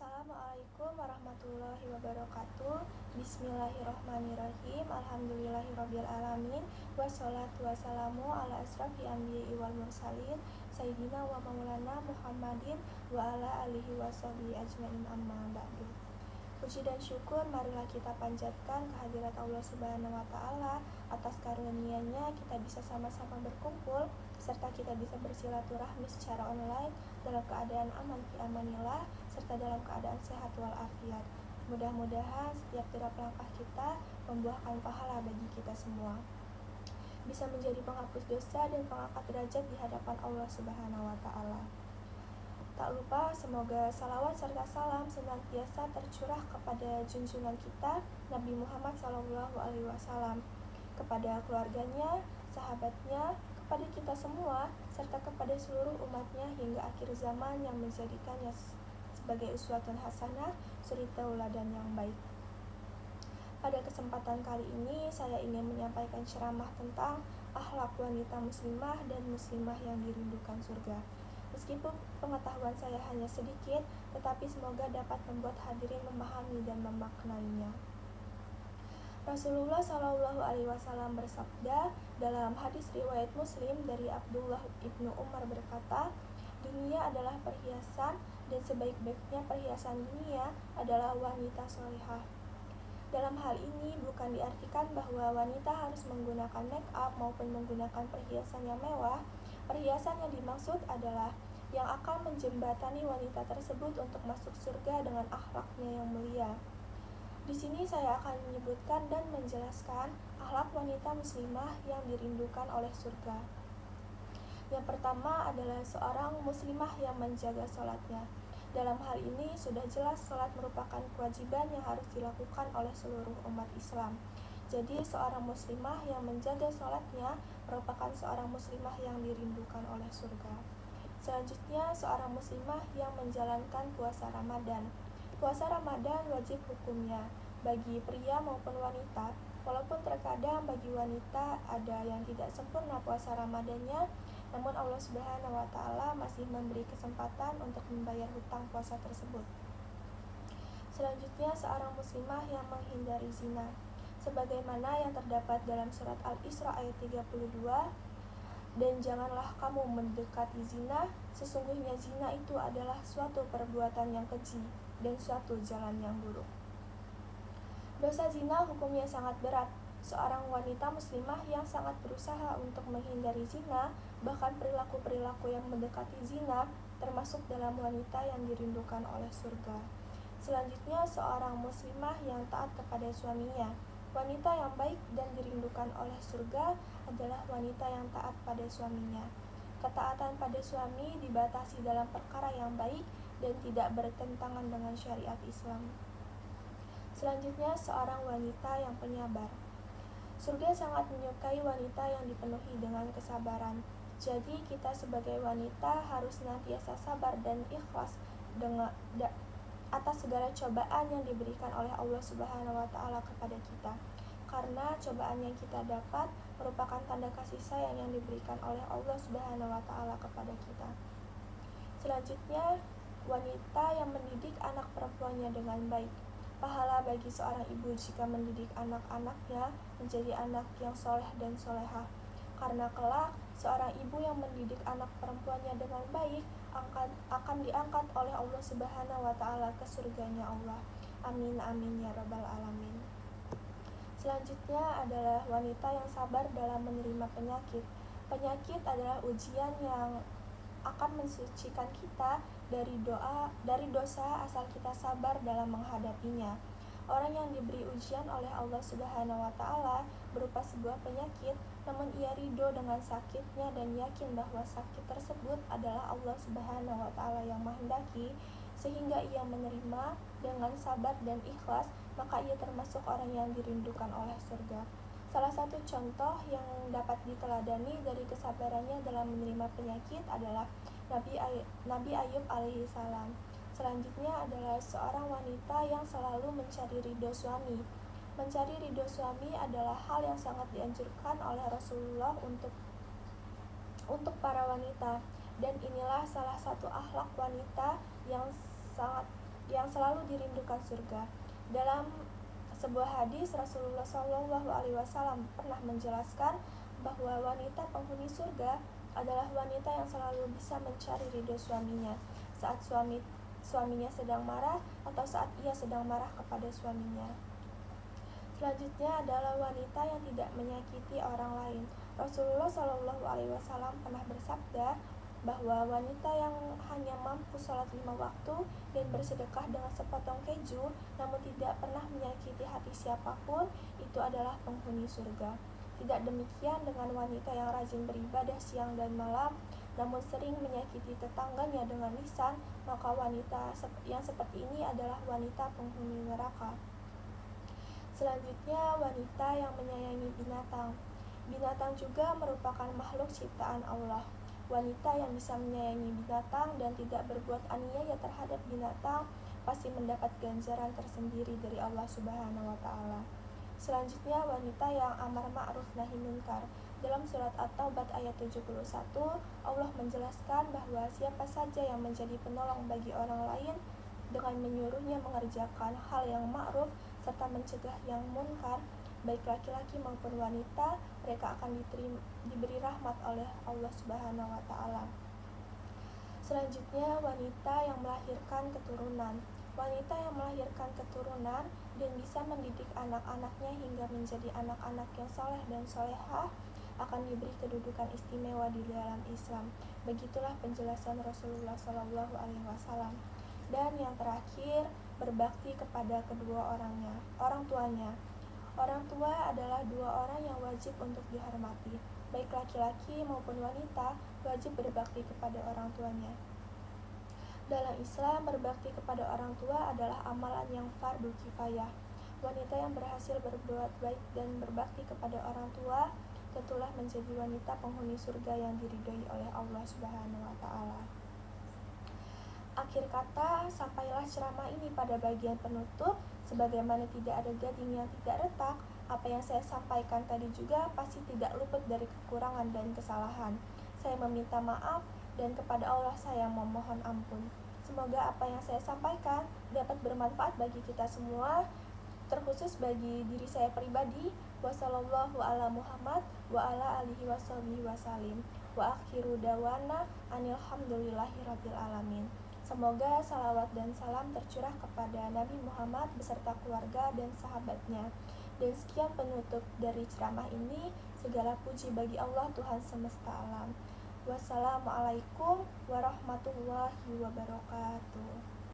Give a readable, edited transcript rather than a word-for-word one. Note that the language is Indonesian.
Assalamualaikum warahmatullahi wabarakatuh. Bismillahirrahmanirrahim. Alhamdulillahirrabbilalamin. Wassalatu wassalamu ala asrafi anbiya'i wal mursalin Sayyidina wa maulana Muhammadin wa ala alihi wa sahbihi ajmain, amma ba'du. Puji dan syukur marilah kita panjatkan kehadirat Allah Subhanahu wa Ta'ala atas karunia-Nya kita bisa sama-sama berkumpul serta kita bisa bersilaturahmi secara online dalam keadaan aman fi amanillah serta dalam keadaan sehat walafiat. Mudah-mudahan setiap gerak langkah kita membuahkan pahala bagi kita semua, bisa menjadi penghapus dosa dan pengangkat derajat di hadapan Allah Subhanahu wa Ta'ala. Tak lupa semoga salawat serta salam senantiasa tercurah kepada junjungan kita Nabi Muhammad SAW, kepada keluarganya, sahabatnya, kepada kita semua, serta kepada seluruh umatnya hingga akhir zaman yang menjadikannya sebagai uswatun hasanah, suri tauladan yang baik. Pada kesempatan kali ini saya ingin menyampaikan ceramah tentang akhlak wanita muslimah dan muslimah yang dirindukan surga. Meskipun pengetahuan saya hanya sedikit, tetapi semoga dapat membuat hadirin memahami dan memaknainya. Rasulullah SAW bersabda dalam hadis riwayat Muslim dari Abdullah ibnu Umar berkata, dunia adalah perhiasan dan sebaik-baiknya perhiasan dunia adalah wanita solehah. Dalam hal ini bukan diartikan bahwa wanita harus menggunakan make up maupun menggunakan perhiasan yang mewah. Perhiasan yang dimaksud adalah yang akan menjembatani wanita tersebut untuk masuk surga dengan akhlaknya yang mulia. Di sini saya akan menyebutkan dan menjelaskan akhlak wanita muslimah yang dirindukan oleh surga. Yang pertama adalah seorang muslimah yang menjaga sholatnya. Dalam hal ini sudah jelas sholat merupakan kewajiban yang harus dilakukan oleh seluruh umat Islam. Jadi seorang muslimah yang menjaga sholatnya merupakan seorang muslimah yang dirindukan oleh surga. Selanjutnya seorang muslimah yang menjalankan puasa Ramadan. Puasa Ramadan wajib hukumnya bagi pria maupun wanita. Walaupun terkadang bagi wanita ada yang tidak sempurna puasa Ramadannya, namun Allah Subhanahu wa Ta'ala masih memberi kesempatan untuk membayar hutang puasa tersebut. Selanjutnya seorang muslimah yang menghindari zina. Sebagaimana yang terdapat dalam surat Al-Isra ayat 32, dan janganlah kamu mendekati zina, sesungguhnya zina itu adalah suatu perbuatan yang keji dan suatu jalan yang buruk. Dosa zina hukumnya sangat berat. Seorang wanita muslimah yang sangat berusaha untuk menghindari zina, bahkan perilaku-perilaku yang mendekati zina, termasuk dalam wanita yang dirindukan oleh surga. Selanjutnya seorang muslimah yang taat kepada suaminya. Wanita yang baik dan dirindukan oleh surga adalah wanita yang taat pada suaminya. Ketaatan pada suami dibatasi dalam perkara yang baik dan tidak bertentangan dengan syariat Islam. Selanjutnya seorang wanita yang penyabar. Surga sangat menyukai wanita yang dipenuhi dengan kesabaran. Jadi kita sebagai wanita harus senantiasa sabar dan ikhlas atas segala cobaan yang diberikan oleh Allah Subhanahu wa Ta'ala kepada kita. Karena cobaan yang kita dapat merupakan tanda kasih sayang yang diberikan oleh Allah Subhanahu wa Ta'ala kepada kita. Selanjutnya, wanita yang mendidik anak perempuannya dengan baik. Pahala bagi seorang ibu jika mendidik anak-anaknya menjadi anak yang soleh dan solehah. Karena kelak seorang ibu yang mendidik anak perempuannya dengan baik akan diangkat oleh Allah Subhanahu wa Ta'ala ke surganya Allah. Amin amin ya rabbal alamin. Selanjutnya adalah wanita yang sabar dalam menerima penyakit. Penyakit adalah ujian yang akan mensucikan kita dari dosa asal kita sabar dalam menghadapinya. Orang yang diberi ujian oleh Allah Subhanahu wa Ta'ala berupa sebuah penyakit, namun ia ridho dengan sakitnya dan yakin bahwa sakit tersebut adalah Allah Subhanahu wa Ta'ala yang menghendaki, sehingga ia menerima dengan sabar dan ikhlas, maka ia termasuk orang yang dirindukan oleh surga. Salah satu contoh yang dapat diteladani dari kesabarannya dalam menerima penyakit adalah Nabi Ayub alaihi salam. Selanjutnya adalah seorang wanita yang selalu mencari ridho suami. Mencari ridho suami adalah hal yang sangat dianjurkan oleh Rasulullah untuk para wanita, dan inilah salah satu akhlak wanita yang selalu dirindukan surga. Dalam sebuah hadis, Rasulullah SAW pernah menjelaskan bahwa wanita penghuni surga adalah wanita yang selalu bisa mencari ridho suaminya saat suaminya sedang marah atau saat ia sedang marah kepada suaminya. Selanjutnya adalah wanita yang tidak menyakiti orang lain. Rasulullah SAW pernah bersabda bahwa wanita yang hanya mampu sholat 5 waktu dan bersedekah dengan sepotong keju, namun tidak pernah menyakiti hati siapapun, itu adalah penghuni surga. Tidak demikian dengan wanita yang rajin beribadah siang dan malam, namun sering menyakiti tetangganya dengan lisan, maka wanita yang seperti ini adalah wanita penghuni neraka. Selanjutnya, wanita yang menyayangi binatang. Binatang juga merupakan makhluk ciptaan Allah. Wanita yang bisa menyayangi binatang dan tidak berbuat aniaya terhadap binatang pasti mendapat ganjaran tersendiri dari Allah Subhanahu wa Ta'ala. Selanjutnya, wanita yang amar ma'ruf nahi munkar. Dalam surat At-Taubah ayat 71, Allah menjelaskan bahwa siapa saja yang menjadi penolong bagi orang lain dengan menyuruhnya mengerjakan hal yang ma'ruf serta mencegah yang munkar, baik laki-laki maupun wanita, mereka akan diberi rahmat oleh Allah Subhanahu wa Ta'ala. Selanjutnya, wanita yang melahirkan keturunan. Wanita yang melahirkan keturunan dan bisa mendidik anak-anaknya hingga menjadi anak-anak yang soleh dan solehah akan diberi kedudukan istimewa di dalam Islam. Begitulah penjelasan Rasulullah SAW. Dan yang terakhir, berbakti kepada kedua orang tuanya. Orang tua adalah dua orang yang wajib untuk dihormati. Baik laki-laki maupun wanita wajib berbakti kepada orang tuanya. Dalam Islam, berbakti kepada orang tua adalah amalan yang fardu kifayah. Wanita yang berhasil berbuat baik dan berbakti kepada orang tua tentulah menjadi wanita penghuni surga yang diridhoi oleh Allah Subhanahu wa Ta'ala. Akhir kata, sampailah ceramah ini pada bagian penutup. Sebagaimana tidak ada gading yang tidak retak, apa yang saya sampaikan tadi juga pasti tidak luput dari kekurangan dan kesalahan. Saya meminta maaf dan kepada Allah saya memohon ampun. Semoga apa yang saya sampaikan dapat bermanfaat bagi kita semua, terkhusus bagi diri saya pribadi. Wassallallahu ala Muhammad wa ala alihi washabihi wasallim. Wa akhiru dawana anilhamdulillahirabbil alamin. Semoga salawat dan salam tercurah kepada Nabi Muhammad beserta keluarga dan sahabatnya. Dan sekian penutup dari ceramah ini. Segala puji bagi Allah Tuhan semesta alam. Wassalamualaikum warahmatullahi wabarakatuh.